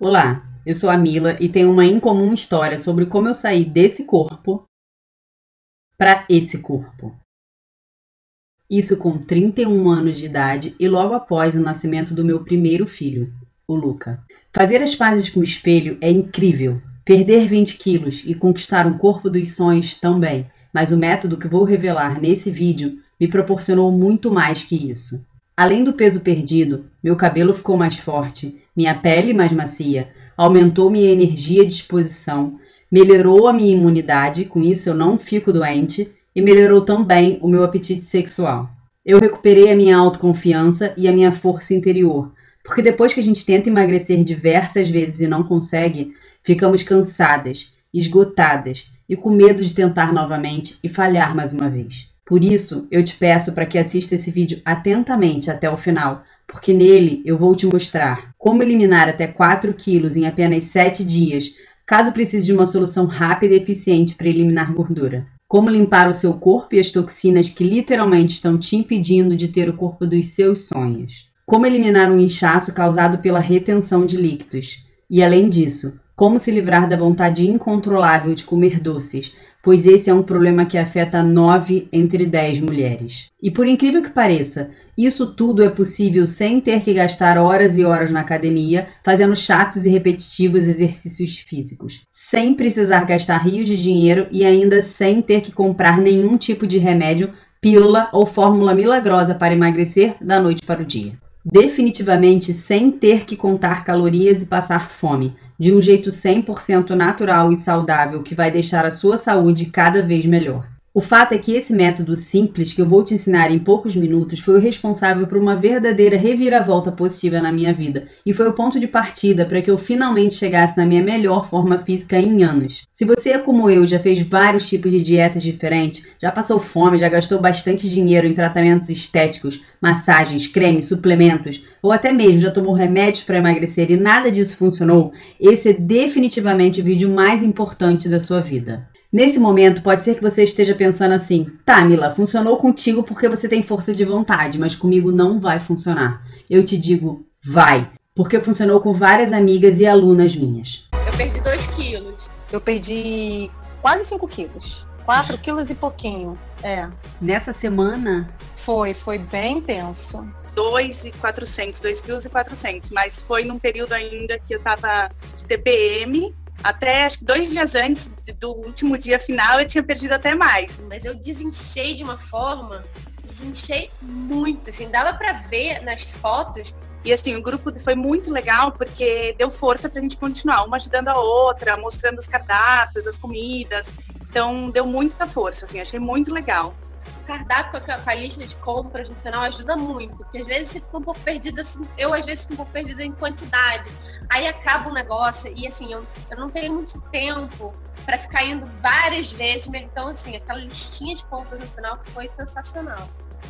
Olá, eu sou a Mila e tenho uma incomum história sobre como eu saí desse corpo para esse corpo. Isso com 31 anos de idade e logo após o nascimento do meu primeiro filho, o Luca. Fazer as pazes com o espelho é incrível. Perder 20 quilos e conquistar um corpo dos sonhos também, mas o método que vou revelar nesse vídeo me proporcionou muito mais que isso. Além do peso perdido, meu cabelo ficou mais forte, minha pele mais macia, aumentou minha energia e disposição, melhorou a minha imunidade, com isso eu não fico doente, e melhorou também o meu apetite sexual. Eu recuperei a minha autoconfiança e a minha força interior, porque depois que a gente tenta emagrecer diversas vezes e não consegue, ficamos cansadas, esgotadas e com medo de tentar novamente e falhar mais uma vez. Por isso, eu te peço para que assista esse vídeo atentamente até o final, porque nele eu vou te mostrar como eliminar até 4 quilos em apenas 7 dias, caso precise de uma solução rápida e eficiente para eliminar gordura. Como limpar o seu corpo e as toxinas que literalmente estão te impedindo de ter o corpo dos seus sonhos. Como eliminar um inchaço causado pela retenção de líquidos. E além disso, como se livrar da vontade incontrolável de comer doces, pois esse é um problema que afeta 9 entre 10 mulheres. E por incrível que pareça, isso tudo é possível sem ter que gastar horas e horas na academia, fazendo chatos e repetitivos exercícios físicos, sem precisar gastar rios de dinheiro e ainda sem ter que comprar nenhum tipo de remédio, pílula ou fórmula milagrosa para emagrecer da noite para o dia. Definitivamente sem ter que contar calorias e passar fome, de um jeito 100% natural e saudável que vai deixar a sua saúde cada vez melhor. O fato é que esse método simples que eu vou te ensinar em poucos minutos foi o responsável por uma verdadeira reviravolta positiva na minha vida e foi o ponto de partida para que eu finalmente chegasse na minha melhor forma física em anos. Se você é como eu, já fez vários tipos de dietas diferentes, já passou fome, já gastou bastante dinheiro em tratamentos estéticos, massagens, cremes, suplementos ou até mesmo já tomou remédios para emagrecer e nada disso funcionou, esse é definitivamente o vídeo mais importante da sua vida. Nesse momento, pode ser que você esteja pensando assim, tá, Mila, funcionou contigo porque você tem força de vontade, mas comigo não vai funcionar. Eu te digo, vai, porque funcionou com várias amigas e alunas minhas. Eu perdi 2 quilos. Eu perdi quase 5 quilos. 4 quilos e pouquinho. Nessa semana? Foi bem intenso. 2,400, 2,4 kg, mas foi num período ainda que eu tava de TPM. Até acho que 2 dias antes do último dia final eu tinha perdido até mais. Mas eu desinchei de uma forma, desinchei muito, assim, dava pra ver nas fotos. E assim, o grupo foi muito legal porque deu força pra gente continuar, uma ajudando a outra, mostrando os cardápios, as comidas. Então deu muita força, assim, achei muito legal. O cardápio com a lista de compras no final ajuda muito, porque às vezes você fica um pouco perdida, assim, eu às vezes fico um pouco perdida em quantidade. Aí acaba o negócio e assim, eu não tenho muito tempo para ficar indo várias vezes, então assim, aquela listinha de compras no final foi sensacional.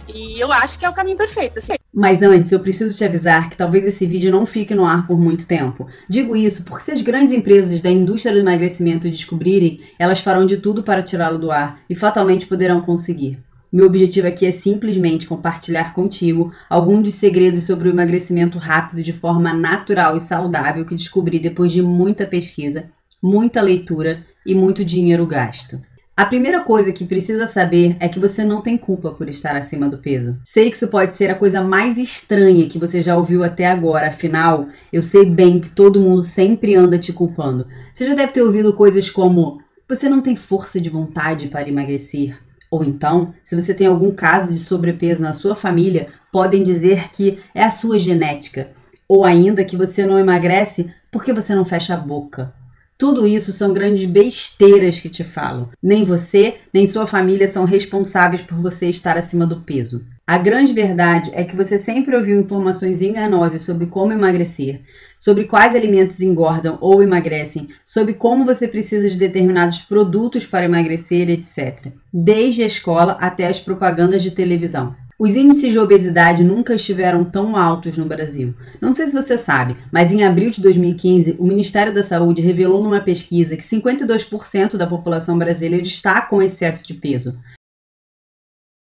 E eu acho que é o caminho perfeito, assim. Mas antes, eu preciso te avisar que talvez esse vídeo não fique no ar por muito tempo. Digo isso porque se as grandes empresas da indústria do emagrecimento descobrirem, elas farão de tudo para tirá-lo do ar e fatalmente poderão conseguir. Meu objetivo aqui é simplesmente compartilhar contigo alguns dos segredos sobre o emagrecimento rápido de forma natural e saudável que descobri depois de muita pesquisa, muita leitura e muito dinheiro gasto. A primeira coisa que precisa saber é que você não tem culpa por estar acima do peso. Sei que isso pode ser a coisa mais estranha que você já ouviu até agora, afinal, eu sei bem que todo mundo sempre anda te culpando. Você já deve ter ouvido coisas como: você não tem força de vontade para emagrecer. Ou então, se você tem algum caso de sobrepeso na sua família, podem dizer que é a sua genética. Ou ainda que você não emagrece porque você não fecha a boca. Tudo isso são grandes besteiras que te falam. Nem você, nem sua família são responsáveis por você estar acima do peso. A grande verdade é que você sempre ouviu informações enganosas sobre como emagrecer, sobre quais alimentos engordam ou emagrecem, sobre como você precisa de determinados produtos para emagrecer, etc. Desde a escola até as propagandas de televisão. Os índices de obesidade nunca estiveram tão altos no Brasil. Não sei se você sabe, mas em abril de 2015, o Ministério da Saúde revelou numa pesquisa que 52% da população brasileira está com excesso de peso.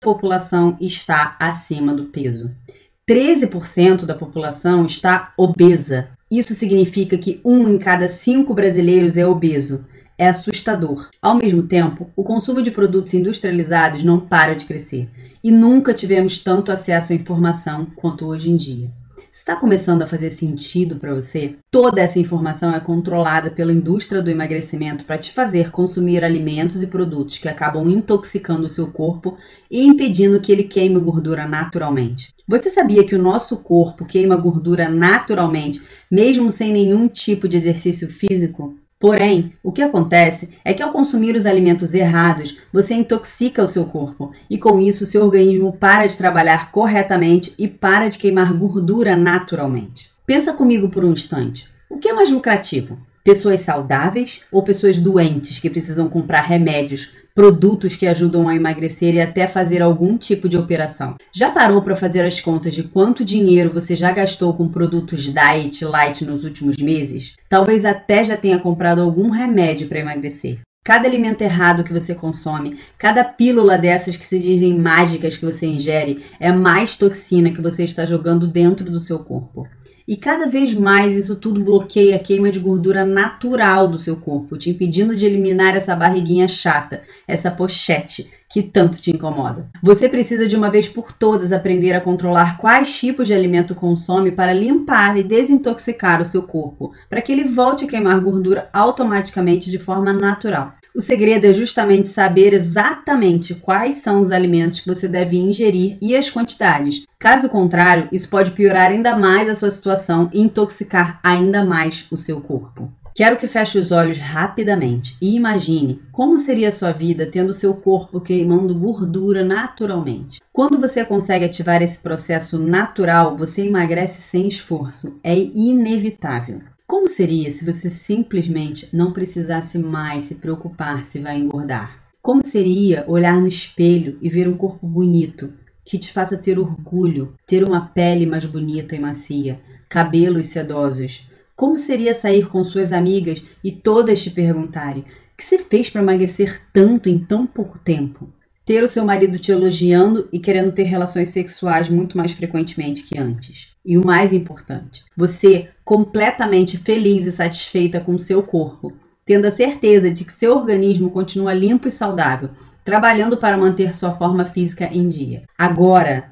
A população está acima do peso. 13% da população está obesa. Isso significa que 1 em cada 5 brasileiros é obeso. É assustador. Ao mesmo tempo, o consumo de produtos industrializados não para de crescer. E nunca tivemos tanto acesso à informação quanto hoje em dia. Está começando a fazer sentido para você? Toda essa informação é controlada pela indústria do emagrecimento para te fazer consumir alimentos e produtos que acabam intoxicando o seu corpo e impedindo que ele queime gordura naturalmente. Você sabia que o nosso corpo queima gordura naturalmente, mesmo sem nenhum tipo de exercício físico? Porém, o que acontece é que ao consumir os alimentos errados, você intoxica o seu corpo e com isso o seu organismo para de trabalhar corretamente e para de queimar gordura naturalmente. Pensa comigo por um instante. O que é mais lucrativo? Pessoas saudáveis ou pessoas doentes que precisam comprar remédios, produtos que ajudam a emagrecer e até fazer algum tipo de operação? Já parou para fazer as contas de quanto dinheiro você já gastou com produtos diet, light nos últimos meses? Talvez até já tenha comprado algum remédio para emagrecer. Cada alimento errado que você consome, cada pílula dessas que se dizem mágicas que você ingere, é mais toxina que você está jogando dentro do seu corpo. E cada vez mais isso tudo bloqueia a queima de gordura natural do seu corpo, te impedindo de eliminar essa barriguinha chata, essa pochete que tanto te incomoda. Você precisa de uma vez por todas aprender a controlar quais tipos de alimento consome para limpar e desintoxicar o seu corpo, para que ele volte a queimar gordura automaticamente de forma natural. O segredo é justamente saber exatamente quais são os alimentos que você deve ingerir e as quantidades. Caso contrário, isso pode piorar ainda mais a sua situação e intoxicar ainda mais o seu corpo. Quero que feche os olhos rapidamente e imagine como seria a sua vida tendo seu corpo queimando gordura naturalmente. Quando você consegue ativar esse processo natural, você emagrece sem esforço. É inevitável. Como seria se você simplesmente não precisasse mais se preocupar se vai engordar? Como seria olhar no espelho e ver um corpo bonito, que te faça ter orgulho, ter uma pele mais bonita e macia, cabelos sedosos? Como seria sair com suas amigas e todas te perguntarem: o que você fez para emagrecer tanto em tão pouco tempo? Ter o seu marido te elogiando e querendo ter relações sexuais muito mais frequentemente que antes. E o mais importante, você completamente feliz e satisfeita com o seu corpo, tendo a certeza de que seu organismo continua limpo e saudável, trabalhando para manter sua forma física em dia. Agora,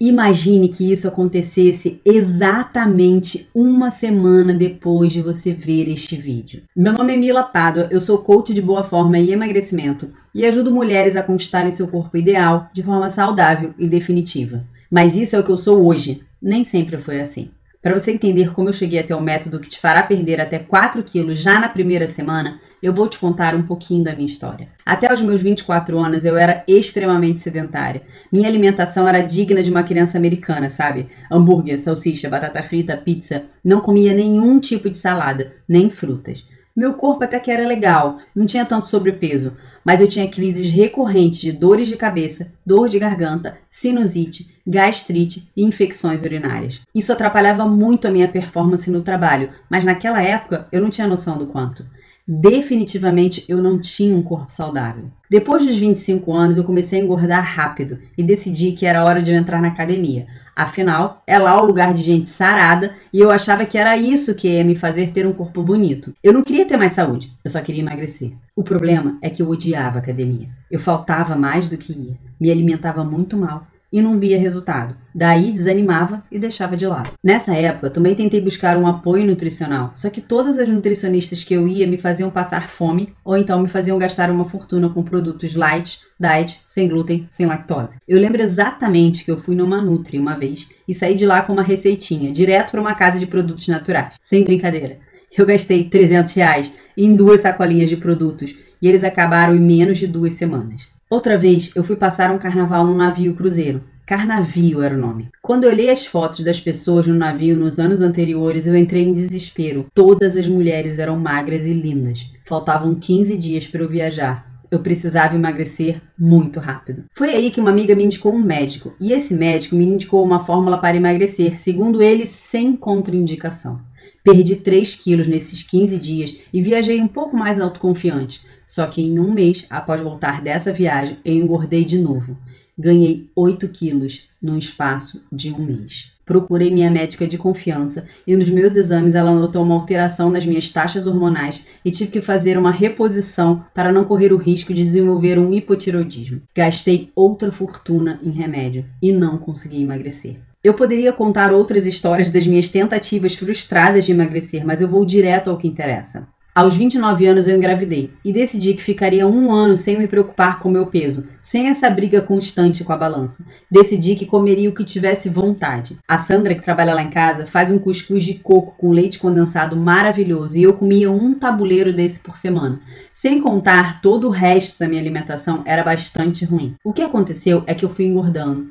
imagine que isso acontecesse exatamente uma semana depois de você ver este vídeo. Meu nome é Mila Pádua, eu sou coach de boa forma e emagrecimento e ajudo mulheres a conquistarem seu corpo ideal de forma saudável e definitiva. Mas isso é o que eu sou hoje, nem sempre foi assim. Para você entender como eu cheguei até o método que te fará perder até 4 quilos já na primeira semana, eu vou te contar um pouquinho da minha história. Até os meus 24 anos eu era extremamente sedentária. Minha alimentação era digna de uma criança americana, sabe? Hambúrguer, salsicha, batata frita, pizza. Não comia nenhum tipo de salada, nem frutas. Meu corpo até que era legal, não tinha tanto sobrepeso, mas eu tinha crises recorrentes de dores de cabeça, dor de garganta, sinusite, gastrite e infecções urinárias. Isso atrapalhava muito a minha performance no trabalho, mas naquela época eu não tinha noção do quanto. Definitivamente eu não tinha um corpo saudável. Depois dos 25 anos eu comecei a engordar rápido e decidi que era hora de eu entrar na academia. Afinal, é lá o lugar de gente sarada e eu achava que era isso que ia me fazer ter um corpo bonito. Eu não queria ter mais saúde, eu só queria emagrecer. O problema é que eu odiava a academia. Eu faltava mais do que ia, me alimentava muito mal e não via resultado. Daí desanimava e deixava de lado. Nessa época, também tentei buscar um apoio nutricional, só que todas as nutricionistas que eu ia me faziam passar fome ou então me faziam gastar uma fortuna com produtos light, diet, sem glúten, sem lactose. Eu lembro exatamente que eu fui numa Nutri uma vez e saí de lá com uma receitinha, direto para uma casa de produtos naturais. Sem brincadeira. Eu gastei R$300 em 2 sacolinhas de produtos e eles acabaram em menos de 2 semanas. Outra vez, eu fui passar um carnaval num navio cruzeiro. Carnavio era o nome. Quando eu olhei as fotos das pessoas no navio nos anos anteriores, eu entrei em desespero. Todas as mulheres eram magras e lindas. Faltavam 15 dias para eu viajar. Eu precisava emagrecer muito rápido. Foi aí que uma amiga me indicou um médico. E esse médico me indicou uma fórmula para emagrecer, segundo ele, sem contraindicação. Perdi 3 quilos nesses 15 dias e viajei um pouco mais autoconfiante. Só que em um mês, após voltar dessa viagem, eu engordei de novo. Ganhei 8 quilos num espaço de um mês. Procurei minha médica de confiança e nos meus exames ela notou uma alteração nas minhas taxas hormonais e tive que fazer uma reposição para não correr o risco de desenvolver um hipotireoidismo. Gastei outra fortuna em remédio e não consegui emagrecer. Eu poderia contar outras histórias das minhas tentativas frustradas de emagrecer, mas eu vou direto ao que interessa. Aos 29 anos eu engravidei e decidi que ficaria 1 ano sem me preocupar com o meu peso, sem essa briga constante com a balança. Decidi que comeria o que tivesse vontade. A Sandra, que trabalha lá em casa, faz um cuscuz de coco com leite condensado maravilhoso e eu comia um tabuleiro desse por semana. Sem contar, todo o resto da minha alimentação era bastante ruim. O que aconteceu é que eu fui engordando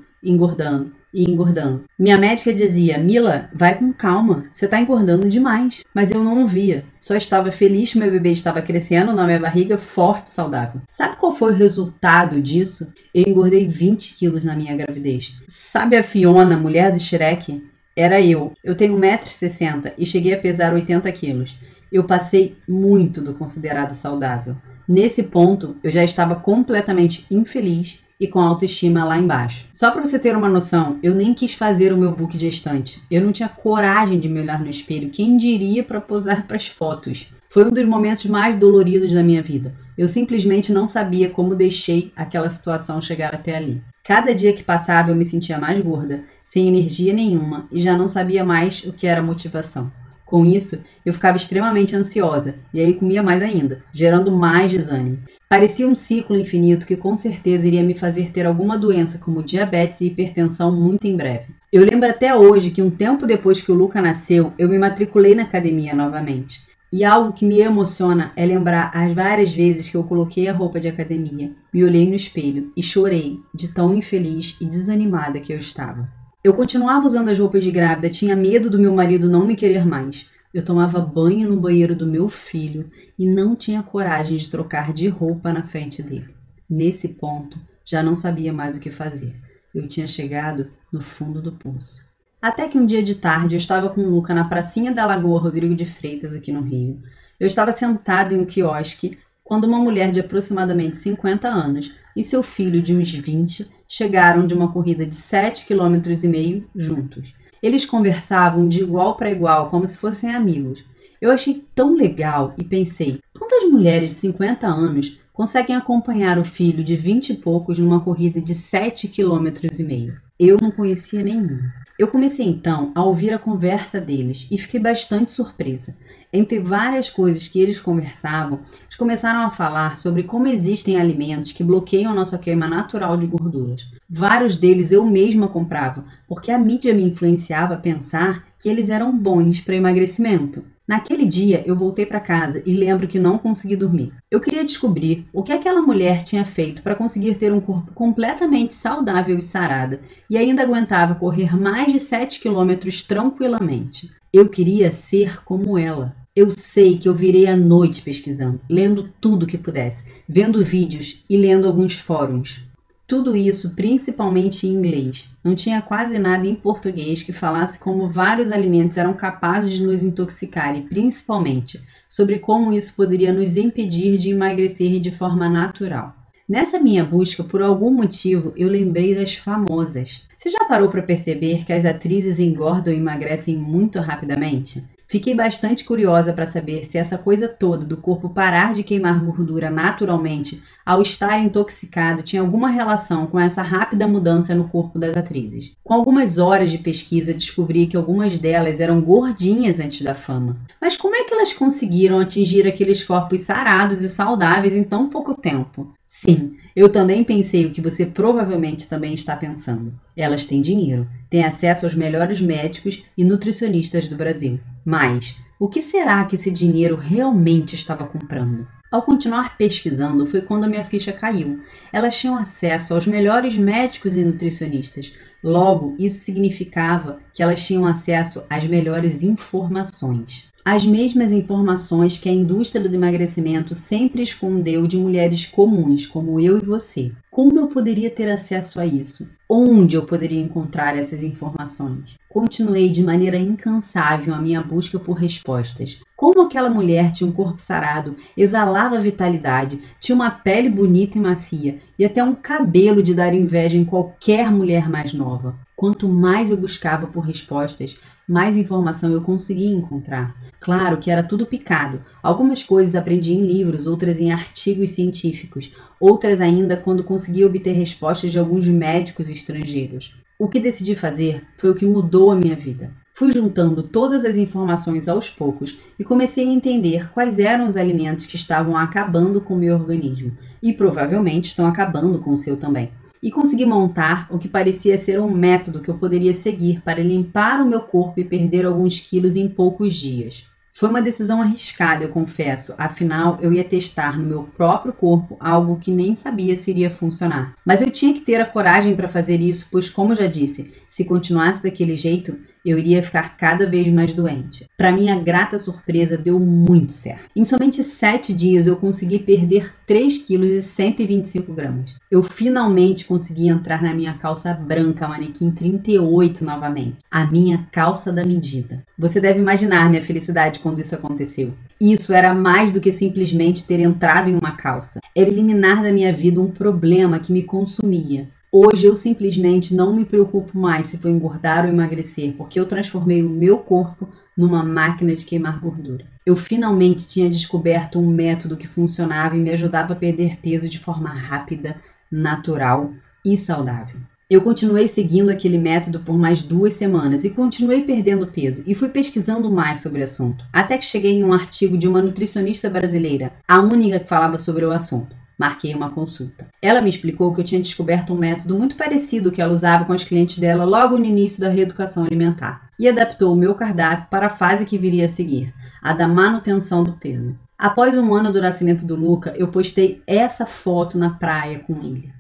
e engordando. Minha médica dizia: Mila, vai com calma, você está engordando demais. Mas eu não via, só estava feliz que meu bebê estava crescendo na minha barriga, forte e saudável. Sabe qual foi o resultado disso? Eu engordei 20 quilos na minha gravidez. Sabe a Fiona, mulher do Shrek? Era eu. Eu tenho 1,60 m e cheguei a pesar 80 quilos. Eu passei muito do considerado saudável. Nesse ponto, eu já estava completamente infeliz e com a autoestima lá embaixo. Só para você ter uma noção, eu nem quis fazer o meu book de gestante. Eu não tinha coragem de me olhar no espelho, quem diria para posar para as fotos. Foi um dos momentos mais doloridos da minha vida. Eu simplesmente não sabia como deixei aquela situação chegar até ali. Cada dia que passava eu me sentia mais gorda, sem energia nenhuma e já não sabia mais o que era motivação. Com isso, eu ficava extremamente ansiosa e aí comia mais ainda, gerando mais desânimo. Parecia um ciclo infinito que com certeza iria me fazer ter alguma doença como diabetes e hipertensão muito em breve. Eu lembro até hoje que um tempo depois que o Luca nasceu, eu me matriculei na academia novamente. E algo que me emociona é lembrar as várias vezes que eu coloquei a roupa de academia, me olhei no espelho e chorei de tão infeliz e desanimada que eu estava. Eu continuava usando as roupas de grávida, tinha medo do meu marido não me querer mais. Eu tomava banho no banheiro do meu filho e não tinha coragem de trocar de roupa na frente dele. Nesse ponto, já não sabia mais o que fazer. Eu tinha chegado no fundo do poço. Até que um dia de tarde eu estava com o Luca na pracinha da Lagoa Rodrigo de Freitas, aqui no Rio. Eu estava sentado em um quiosque quando uma mulher de aproximadamente 50 anos e seu filho de uns 20 chegaram de uma corrida de 7,5 km juntos. Eles conversavam de igual para igual, como se fossem amigos. Eu achei tão legal e pensei, quantas mulheres de 50 anos conseguem acompanhar o filho de 20 e poucos numa corrida de 7,5 km? Eu não conhecia nenhum. Eu comecei então a ouvir a conversa deles e fiquei bastante surpresa. Entre várias coisas que eles conversavam, eles começaram a falar sobre como existem alimentos que bloqueiam a nossa queima natural de gorduras. Vários deles eu mesma comprava, porque a mídia me influenciava a pensar que eles eram bons para emagrecimento. Naquele dia eu voltei para casa e lembro que não consegui dormir. Eu queria descobrir o que aquela mulher tinha feito para conseguir ter um corpo completamente saudável e sarada e ainda aguentava correr mais de 7 km tranquilamente. Eu queria ser como ela. Eu sei que eu virei a noite pesquisando, lendo tudo que pudesse, vendo vídeos e lendo alguns fóruns. Tudo isso principalmente em inglês. Não tinha quase nada em português que falasse como vários alimentos eram capazes de nos intoxicar e principalmente sobre como isso poderia nos impedir de emagrecer de forma natural. Nessa minha busca, por algum motivo, eu lembrei das famosas. Você já parou para perceber que as atrizes engordam e emagrecem muito rapidamente? Fiquei bastante curiosa para saber se essa coisa toda do corpo parar de queimar gordura naturalmente ao estar intoxicado tinha alguma relação com essa rápida mudança no corpo das atrizes. Com algumas horas de pesquisa, descobri que algumas delas eram gordinhas antes da fama. Mas como é que elas conseguiram atingir aqueles corpos sarados e saudáveis em tão pouco tempo? Sim, eu também pensei o que você provavelmente também está pensando. Elas têm dinheiro, têm acesso aos melhores médicos e nutricionistas do Brasil. Mas, o que será que esse dinheiro realmente estava comprando? Ao continuar pesquisando, foi quando a minha ficha caiu. Elas tinham acesso aos melhores médicos e nutricionistas. Logo, isso significava que elas tinham acesso às melhores informações. As mesmas informações que a indústria do emagrecimento sempre escondeu de mulheres comuns, como eu e você. Como eu poderia ter acesso a isso? Onde eu poderia encontrar essas informações? Continuei de maneira incansável a minha busca por respostas. Como aquela mulher tinha um corpo sarado, exalava vitalidade, tinha uma pele bonita e macia e até um cabelo de dar inveja em qualquer mulher mais nova. Quanto mais eu buscava por respostas, mais informação eu conseguia encontrar. Claro que era tudo picado. Algumas coisas aprendi em livros, outras em artigos científicos, outras ainda quando consegui obter respostas de alguns médicos estrangeiros. O que decidi fazer foi o que mudou a minha vida. Fui juntando todas as informações aos poucos e comecei a entender quais eram os alimentos que estavam acabando com o meu organismo e provavelmente estão acabando com o seu também. E consegui montar o que parecia ser um método que eu poderia seguir para limpar o meu corpo e perder alguns quilos em poucos dias. Foi uma decisão arriscada, eu confesso, afinal eu ia testar no meu próprio corpo algo que nem sabia se iria funcionar. Mas eu tinha que ter a coragem para fazer isso, pois como já disse, se continuasse daquele jeito, eu iria ficar cada vez mais doente. Para minha grata surpresa, deu muito certo. Em somente 7 dias eu consegui perder 3,125 kg. Eu finalmente consegui entrar na minha calça branca, manequim 38 novamente. A minha calça da medida. Você deve imaginar minha felicidade quando isso aconteceu. Isso era mais do que simplesmente ter entrado em uma calça. Era eliminar da minha vida um problema que me consumia. Hoje eu simplesmente não me preocupo mais se for engordar ou emagrecer, porque eu transformei o meu corpo numa máquina de queimar gordura. Eu finalmente tinha descoberto um método que funcionava e me ajudava a perder peso de forma rápida, natural e saudável. Eu continuei seguindo aquele método por mais 2 semanas e continuei perdendo peso e fui pesquisando mais sobre o assunto, até que cheguei em um artigo de uma nutricionista brasileira, a única que falava sobre o assunto. Marquei uma consulta. Ela me explicou que eu tinha descoberto um método muito parecido que ela usava com as clientes dela logo no início da reeducação alimentar e adaptou o meu cardápio para a fase que viria a seguir, a da manutenção do peso. Após 1 ano do nascimento do Luca, eu postei essa foto na praia com ele.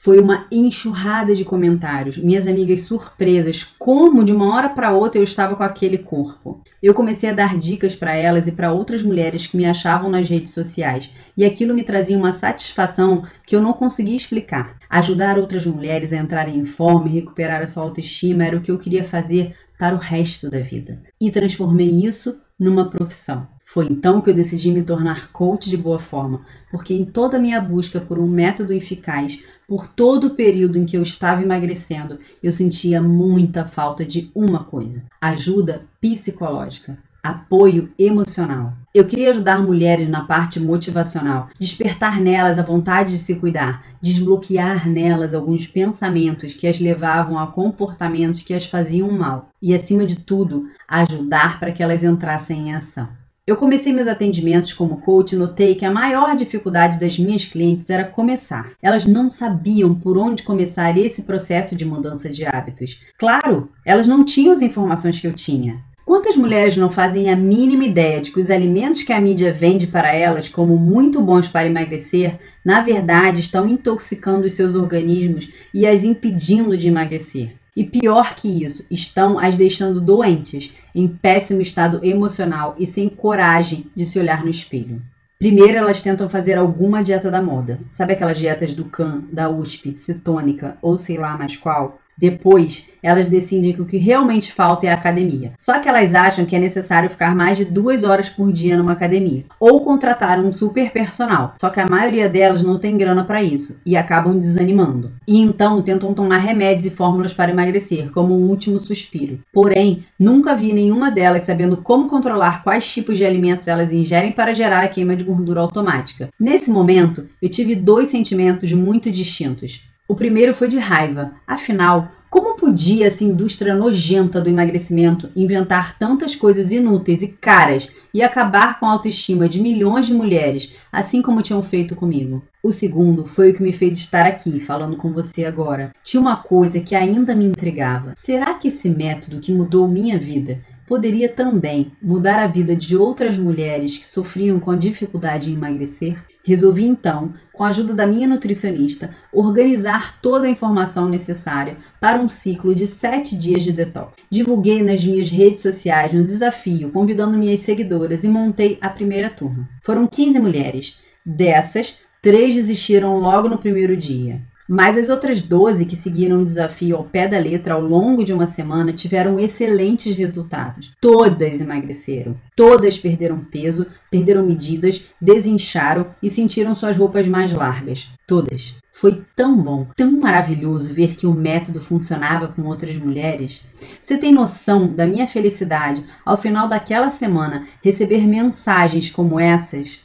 Foi uma enxurrada de comentários, minhas amigas surpresas, como de uma hora para outra eu estava com aquele corpo. Eu comecei a dar dicas para elas e para outras mulheres que me achavam nas redes sociais, e aquilo me trazia uma satisfação que eu não conseguia explicar. Ajudar outras mulheres a entrarem em forma e recuperar a sua autoestima era o que eu queria fazer para o resto da vida. E transformei isso numa profissão. Foi então que eu decidi me tornar coach de boa forma, porque em toda a minha busca por um método eficaz, por todo o período em que eu estava emagrecendo, eu sentia muita falta de uma coisa: ajuda psicológica, apoio emocional. Eu queria ajudar mulheres na parte motivacional, despertar nelas a vontade de se cuidar, desbloquear nelas alguns pensamentos que as levavam a comportamentos que as faziam mal e, acima de tudo, ajudar para que elas entrassem em ação. Eu comecei meus atendimentos como coach e notei que a maior dificuldade das minhas clientes era começar. Elas não sabiam por onde começar esse processo de mudança de hábitos. Claro, elas não tinham as informações que eu tinha. Quantas mulheres não fazem a mínima ideia de que os alimentos que a mídia vende para elas como muito bons para emagrecer, na verdade estão intoxicando os seus organismos e as impedindo de emagrecer? E pior que isso, estão as deixando doentes, em péssimo estado emocional e sem coragem de se olhar no espelho. Primeiro, elas tentam fazer alguma dieta da moda. Sabe aquelas dietas do Can, da USP, cetônica ou sei lá mais qual? Depois, elas decidem que o que realmente falta é a academia. Só que elas acham que é necessário ficar mais de 2 horas por dia numa academia. Ou contratar um super personal. Só que a maioria delas não tem grana para isso. E acabam desanimando. E então tentam tomar remédios e fórmulas para emagrecer, como um último suspiro. Porém, nunca vi nenhuma delas sabendo como controlar quais tipos de alimentos elas ingerem para gerar a queima de gordura automática. Nesse momento, eu tive 2 sentimentos muito distintos. O primeiro foi de raiva. Afinal, como podia essa indústria nojenta do emagrecimento inventar tantas coisas inúteis e caras e acabar com a autoestima de milhões de mulheres, assim como tinham feito comigo? O segundo foi o que me fez estar aqui, falando com você agora. Tinha uma coisa que ainda me intrigava. Será que esse método que mudou minha vida poderia também mudar a vida de outras mulheres que sofriam com a dificuldade em emagrecer, resolvi então, com a ajuda da minha nutricionista, organizar toda a informação necessária para um ciclo de 7 dias de detox. Divulguei nas minhas redes sociais um desafio, convidando minhas seguidoras e montei a primeira turma. Foram 15 mulheres. Dessas, 3 desistiram logo no primeiro dia. Mas as outras 12 que seguiram o desafio ao pé da letra ao longo de uma semana tiveram excelentes resultados. Todas emagreceram, todas perderam peso, perderam medidas, desincharam e sentiram suas roupas mais largas. Todas. Foi tão bom, tão maravilhoso ver que o método funcionava com outras mulheres. Você tem noção da minha felicidade ao final daquela semana receber mensagens como essas?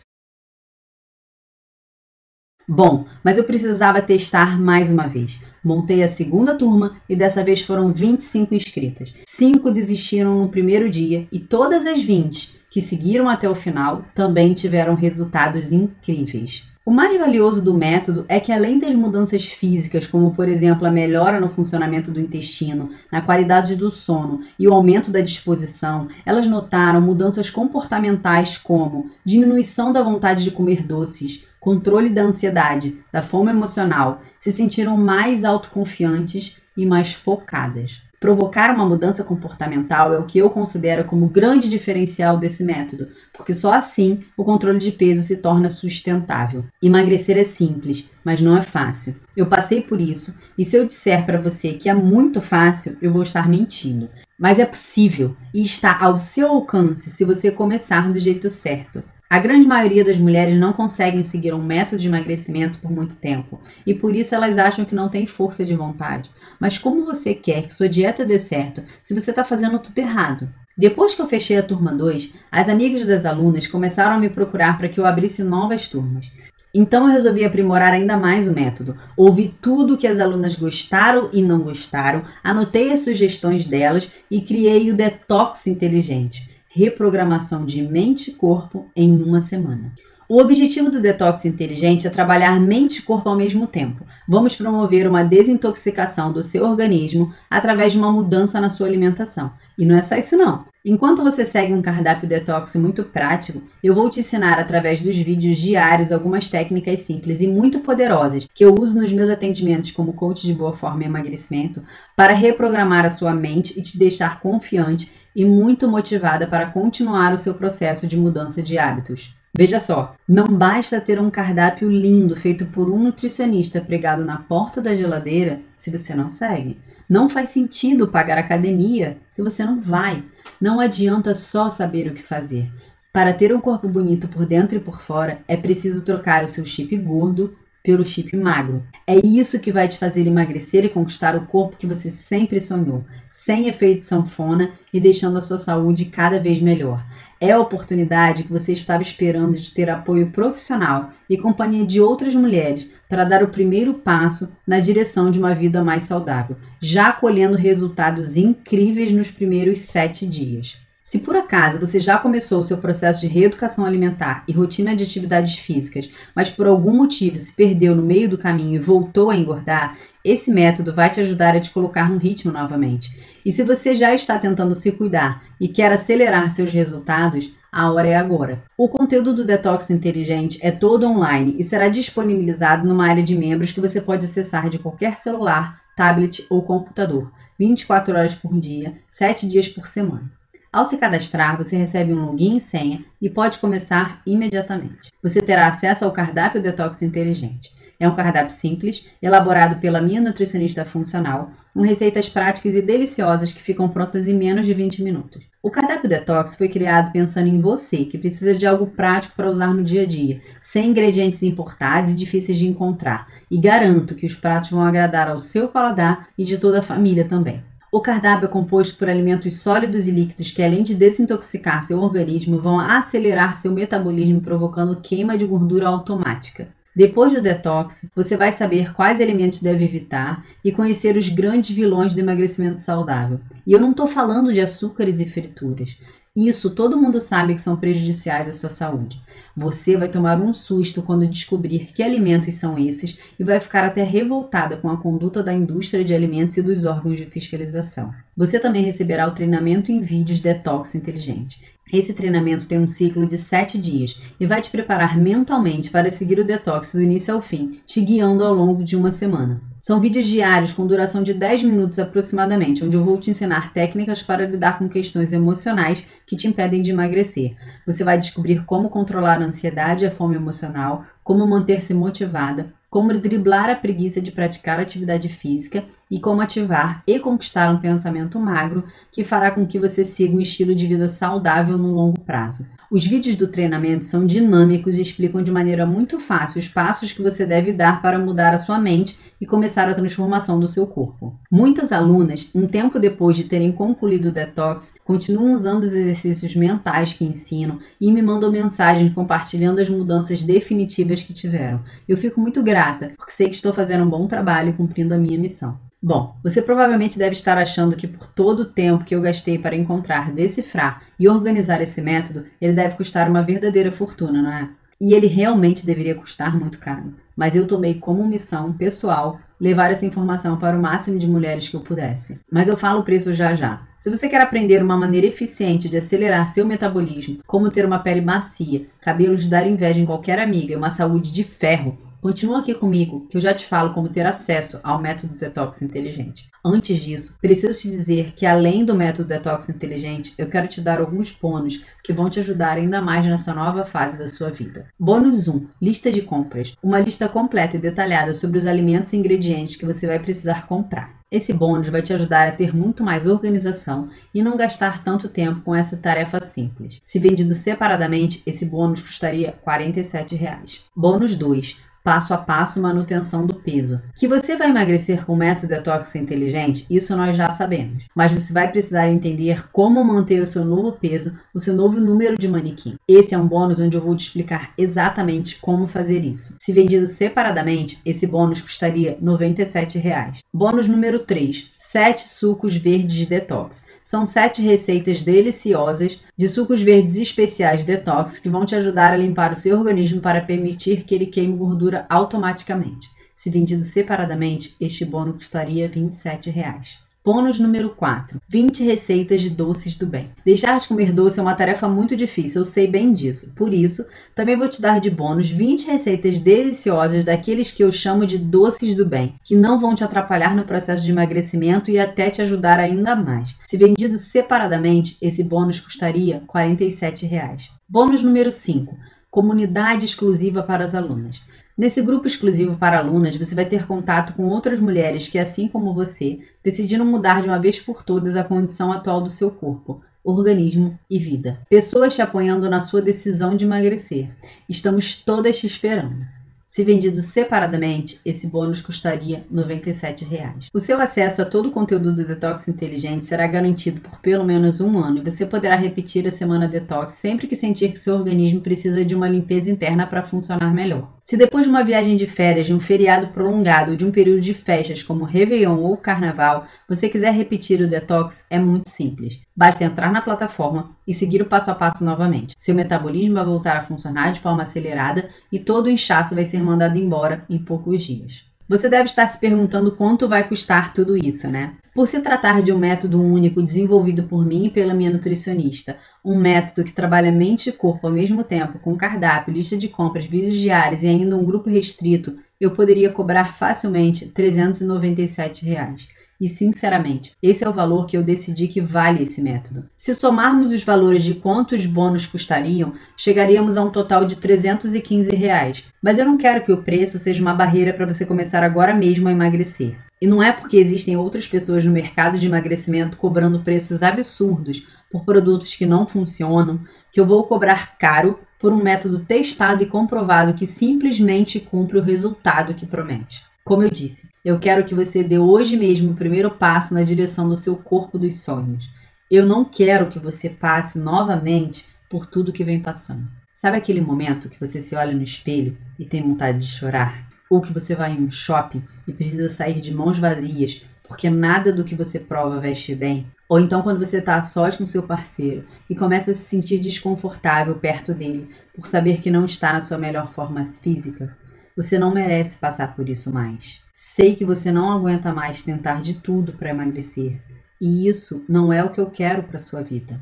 Bom, mas eu precisava testar mais uma vez. Montei a segunda turma e dessa vez foram 25 inscritas. 5 desistiram no primeiro dia e todas as 20 que seguiram até o final também tiveram resultados incríveis. O mais valioso do método é que, além das mudanças físicas, como por exemplo a melhora no funcionamento do intestino, na qualidade do sono e o aumento da disposição, elas notaram mudanças comportamentais como diminuição da vontade de comer doces, controle da ansiedade, da fome emocional, se sentiram mais autoconfiantes e mais focadas. Provocar uma mudança comportamental é o que eu considero como grande diferencial desse método, porque só assim o controle de peso se torna sustentável. Emagrecer é simples, mas não é fácil. Eu passei por isso e se eu disser para você que é muito fácil, eu vou estar mentindo. Mas é possível e está ao seu alcance se você começar do jeito certo. A grande maioria das mulheres não conseguem seguir um método de emagrecimento por muito tempo e por isso elas acham que não têm força de vontade. Mas como você quer que sua dieta dê certo se você está fazendo tudo errado? Depois que eu fechei a turma 2, as amigas das alunas começaram a me procurar para que eu abrisse novas turmas. Então eu resolvi aprimorar ainda mais o método. Ouvi tudo o que as alunas gostaram e não gostaram, anotei as sugestões delas e criei o Detox Inteligente. Reprogramação de mente e corpo em uma semana. O objetivo do Detox Inteligente é trabalhar mente e corpo ao mesmo tempo. Vamos promover uma desintoxicação do seu organismo através de uma mudança na sua alimentação. E não é só isso não. Enquanto você segue um cardápio detox muito prático, eu vou te ensinar através dos vídeos diários algumas técnicas simples e muito poderosas que eu uso nos meus atendimentos como coach de boa forma e emagrecimento para reprogramar a sua mente e te deixar confiante e muito motivada para continuar o seu processo de mudança de hábitos. Veja só, não basta ter um cardápio lindo feito por um nutricionista pregado na porta da geladeira se você não segue. Não faz sentido pagar academia se você não vai. Não adianta só saber o que fazer. Para ter um corpo bonito por dentro e por fora, é preciso trocar o seu chip gordo pelo chip magro. É isso que vai te fazer emagrecer e conquistar o corpo que você sempre sonhou, sem efeito sanfona e deixando a sua saúde cada vez melhor. É a oportunidade que você estava esperando de ter apoio profissional e companhia de outras mulheres para dar o primeiro passo na direção de uma vida mais saudável, já colhendo resultados incríveis nos primeiros 7 dias. Se por acaso você já começou o seu processo de reeducação alimentar e rotina de atividades físicas, mas por algum motivo se perdeu no meio do caminho e voltou a engordar, esse método vai te ajudar a te colocar no ritmo novamente. E se você já está tentando se cuidar e quer acelerar seus resultados, a hora é agora. O conteúdo do Detox Inteligente é todo online e será disponibilizado numa área de membros que você pode acessar de qualquer celular, tablet ou computador, 24 horas por dia, 7 dias por semana. Ao se cadastrar, você recebe um login e senha e pode começar imediatamente. Você terá acesso ao cardápio Detox Inteligente. É um cardápio simples, elaborado pela minha nutricionista funcional, com receitas práticas e deliciosas que ficam prontas em menos de 20 minutos. O cardápio Detox foi criado pensando em você, que precisa de algo prático para usar no dia a dia, sem ingredientes importados e difíceis de encontrar, e garanto que os pratos vão agradar ao seu paladar e de toda a família também. O cardápio é composto por alimentos sólidos e líquidos que, além de desintoxicar seu organismo, vão acelerar seu metabolismo, provocando queima de gordura automática. Depois do detox, você vai saber quais alimentos deve evitar e conhecer os grandes vilões do emagrecimento saudável. E eu não estou falando de açúcares e frituras. Isso todo mundo sabe que são prejudiciais à sua saúde. Você vai tomar um susto quando descobrir que alimentos são esses e vai ficar até revoltada com a conduta da indústria de alimentos e dos órgãos de fiscalização. Você também receberá o treinamento em vídeos Detox Inteligente. Esse treinamento tem um ciclo de 7 dias e vai te preparar mentalmente para seguir o detox do início ao fim, te guiando ao longo de uma semana. São vídeos diários com duração de 10 minutos aproximadamente, onde eu vou te ensinar técnicas para lidar com questões emocionais que te impedem de emagrecer. Você vai descobrir como controlar a ansiedade e a fome emocional, como manter-se motivada, como driblar a preguiça de praticar atividade física e como ativar e conquistar um pensamento magro que fará com que você siga um estilo de vida saudável no longo prazo. Os vídeos do treinamento são dinâmicos e explicam de maneira muito fácil os passos que você deve dar para mudar a sua mente e começar a transformação do seu corpo. Muitas alunas, um tempo depois de terem concluído o detox, continuam usando os exercícios mentais que ensino e me mandam mensagens compartilhando as mudanças definitivas que tiveram. Eu fico muito grata, porque sei que estou fazendo um bom trabalho e cumprindo a minha missão. Bom, você provavelmente deve estar achando que por todo o tempo que eu gastei para encontrar, decifrar e organizar esse método, ele deve custar uma verdadeira fortuna, não é? E ele realmente deveria custar muito caro. Mas eu tomei como missão pessoal levar essa informação para o máximo de mulheres que eu pudesse. Mas eu falo o preço já já. Se você quer aprender uma maneira eficiente de acelerar seu metabolismo, como ter uma pele macia, cabelos de dar inveja em qualquer amiga e uma saúde de ferro, continua aqui comigo que eu já te falo como ter acesso ao método Detox Inteligente. Antes disso, preciso te dizer que além do método Detox Inteligente, eu quero te dar alguns bônus que vão te ajudar ainda mais nessa nova fase da sua vida. Bônus 1. Lista de compras. Uma lista completa e detalhada sobre os alimentos e ingredientes que você vai precisar comprar. Esse bônus vai te ajudar a ter muito mais organização e não gastar tanto tempo com essa tarefa simples. Se vendido separadamente, esse bônus custaria R$ 47,00. Bônus 2. Passo a passo manutenção do peso. Que você vai emagrecer com o método Detox Inteligente, isso nós já sabemos. Mas você vai precisar entender como manter o seu novo peso, o seu novo número de manequim. Esse é um bônus onde eu vou te explicar exatamente como fazer isso. Se vendido separadamente, esse bônus custaria R$ 97,00. Bônus número 3. 7 sucos verdes detox. São 7 receitas deliciosas de sucos verdes especiais detox que vão te ajudar a limpar o seu organismo para permitir que ele queime gordura automaticamente. Se vendido separadamente, este bônus custaria R$ 27,00. Bônus número 4. 20 receitas de doces do bem. Deixar de comer doce é uma tarefa muito difícil, eu sei bem disso. Por isso, também vou te dar de bônus 20 receitas deliciosas daqueles que eu chamo de doces do bem, que não vão te atrapalhar no processo de emagrecimento e até te ajudar ainda mais. Se vendido separadamente, esse bônus custaria R$ 47,00. Bônus número 5. Comunidade exclusiva para as alunas. Nesse grupo exclusivo para alunas, você vai ter contato com outras mulheres que, assim como você, decidiram mudar de uma vez por todas a condição atual do seu corpo, organismo e vida. Pessoas te apoiando na sua decisão de emagrecer. Estamos todas te esperando. Se vendido separadamente, esse bônus custaria R$ 97,00. O seu acesso a todo o conteúdo do Detox Inteligente será garantido por pelo menos um ano e você poderá repetir a semana Detox sempre que sentir que seu organismo precisa de uma limpeza interna para funcionar melhor. Se depois de uma viagem de férias, de um feriado prolongado ou de um período de festas como Réveillon ou Carnaval, você quiser repetir o Detox, é muito simples. Basta entrar na plataforma e seguir o passo a passo novamente. Seu metabolismo vai voltar a funcionar de forma acelerada e todo o inchaço vai ser mandado embora em poucos dias. Você deve estar se perguntando quanto vai custar tudo isso, né? Por se tratar de um método único desenvolvido por mim e pela minha nutricionista, um método que trabalha mente e corpo ao mesmo tempo, com cardápio, lista de compras, vídeos diários e ainda um grupo restrito, eu poderia cobrar facilmente R$ 397,00. E, sinceramente, esse é o valor que eu decidi que vale esse método. Se somarmos os valores de quanto os bônus custariam, chegaríamos a um total de R$ 315,00. Mas eu não quero que o preço seja uma barreira para você começar agora mesmo a emagrecer. E não é porque existem outras pessoas no mercado de emagrecimento cobrando preços absurdos por produtos que não funcionam, que eu vou cobrar caro por um método testado e comprovado que simplesmente cumpre o resultado que promete. Como eu disse, eu quero que você dê hoje mesmo o primeiro passo na direção do seu corpo dos sonhos. Eu não quero que você passe novamente por tudo que vem passando. Sabe aquele momento que você se olha no espelho e tem vontade de chorar? Ou que você vai em um shopping e precisa sair de mãos vazias porque nada do que você prova veste bem, ou então quando você está a sós com seu parceiro e começa a se sentir desconfortável perto dele por saber que não está na sua melhor forma física, você não merece passar por isso mais. Sei que você não aguenta mais tentar de tudo para emagrecer, e isso não é o que eu quero para sua vida.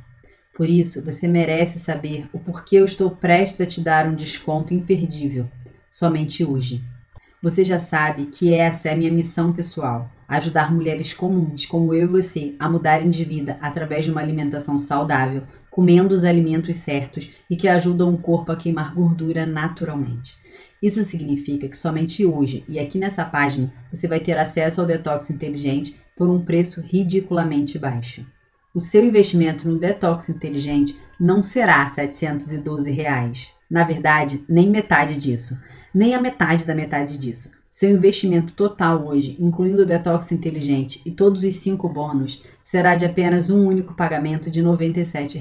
Por isso, você merece saber o porquê eu estou prestes a te dar um desconto imperdível, somente hoje. Você já sabe que essa é a minha missão pessoal, ajudar mulheres comuns como eu e você a mudarem de vida através de uma alimentação saudável, comendo os alimentos certos e que ajudam o corpo a queimar gordura naturalmente. Isso significa que somente hoje e aqui nessa página você vai ter acesso ao Detox Inteligente por um preço ridiculamente baixo. O seu investimento no Detox Inteligente não será R$ 712. Na verdade, nem metade disso. Nem a metade da metade disso. Seu investimento total hoje, incluindo o Detox Inteligente e todos os 5 bônus, será de apenas um único pagamento de R$ 97.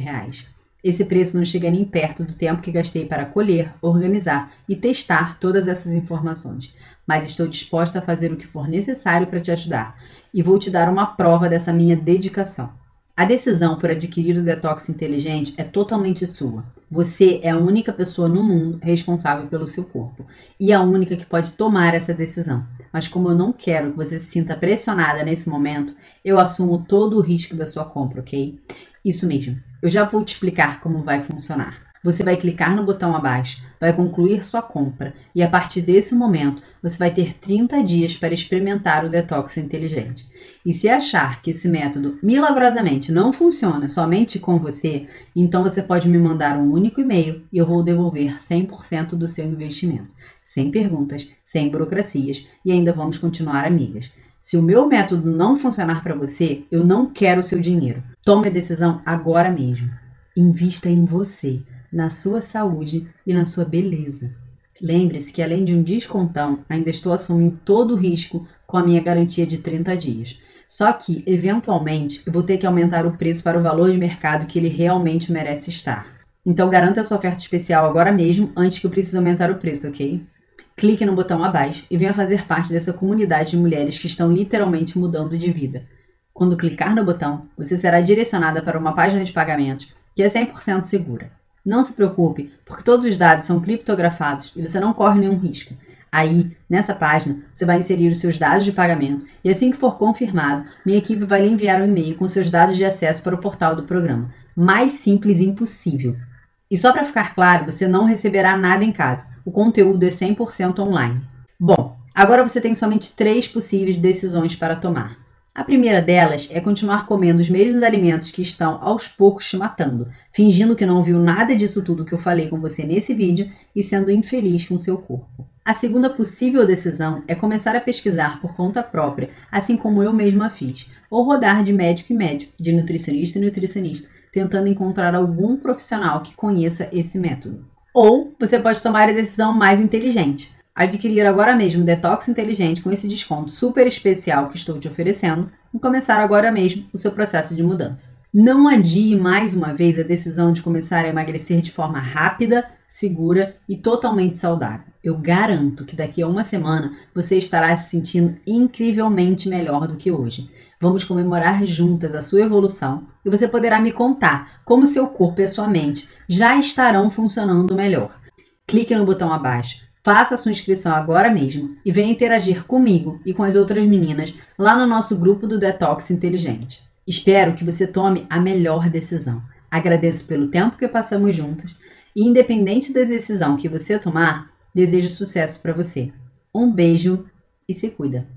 Esse preço não chega nem perto do tempo que gastei para colher, organizar e testar todas essas informações. Mas estou disposta a fazer o que for necessário para te ajudar e vou te dar uma prova dessa minha dedicação. A decisão por adquirir o Detox Inteligente é totalmente sua. Você é a única pessoa no mundo responsável pelo seu corpo e a única que pode tomar essa decisão. Mas como eu não quero que você se sinta pressionada nesse momento, eu assumo todo o risco da sua compra, ok? Isso mesmo. Eu já vou te explicar como vai funcionar. Você vai clicar no botão abaixo, vai concluir sua compra e a partir desse momento você vai ter 30 dias para experimentar o Detox Inteligente. E se achar que esse método milagrosamente não funciona somente com você, então você pode me mandar um único e-mail e eu vou devolver 100% do seu investimento. Sem perguntas, sem burocracias e ainda vamos continuar amigas. Se o meu método não funcionar para você, eu não quero o seu dinheiro. Tome a decisão agora mesmo. Invista em você, na sua saúde e na sua beleza. Lembre-se que além de um descontão, ainda estou assumindo todo o risco com a minha garantia de 30 dias. Só que, eventualmente, eu vou ter que aumentar o preço para o valor de mercado que ele realmente merece estar. Então garanta essa oferta especial agora mesmo, antes que eu precise aumentar o preço, ok? Clique no botão abaixo e venha fazer parte dessa comunidade de mulheres que estão literalmente mudando de vida. Quando clicar no botão, você será direcionada para uma página de pagamentos que é 100% segura. Não se preocupe, porque todos os dados são criptografados e você não corre nenhum risco. Aí, nessa página, você vai inserir os seus dados de pagamento e assim que for confirmado, minha equipe vai lhe enviar um e-mail com seus dados de acesso para o portal do programa. Mais simples impossível. E só para ficar claro, você não receberá nada em casa. O conteúdo é 100% online. Bom, agora você tem somente 3 possíveis decisões para tomar. A primeira delas é continuar comendo os mesmos alimentos que estão aos poucos te matando, fingindo que não ouviu nada disso tudo que eu falei com você nesse vídeo e sendo infeliz com seu corpo. A segunda possível decisão é começar a pesquisar por conta própria, assim como eu mesma fiz, ou rodar de médico em médico, de nutricionista em nutricionista, tentando encontrar algum profissional que conheça esse método. Ou você pode tomar a decisão mais inteligente. Adquirir agora mesmo o Detox Inteligente com esse desconto super especial que estou te oferecendo e começar agora mesmo o seu processo de mudança. Não adie mais uma vez a decisão de começar a emagrecer de forma rápida, segura e totalmente saudável. Eu garanto que daqui a uma semana você estará se sentindo incrivelmente melhor do que hoje. Vamos comemorar juntas a sua evolução e você poderá me contar como seu corpo e a sua mente já estarão funcionando melhor. Clique no botão abaixo. Faça sua inscrição agora mesmo e venha interagir comigo e com as outras meninas lá no nosso grupo do Detox Inteligente. Espero que você tome a melhor decisão. Agradeço pelo tempo que passamos juntos e, independente da decisão que você tomar, desejo sucesso para você. Um beijo e se cuida!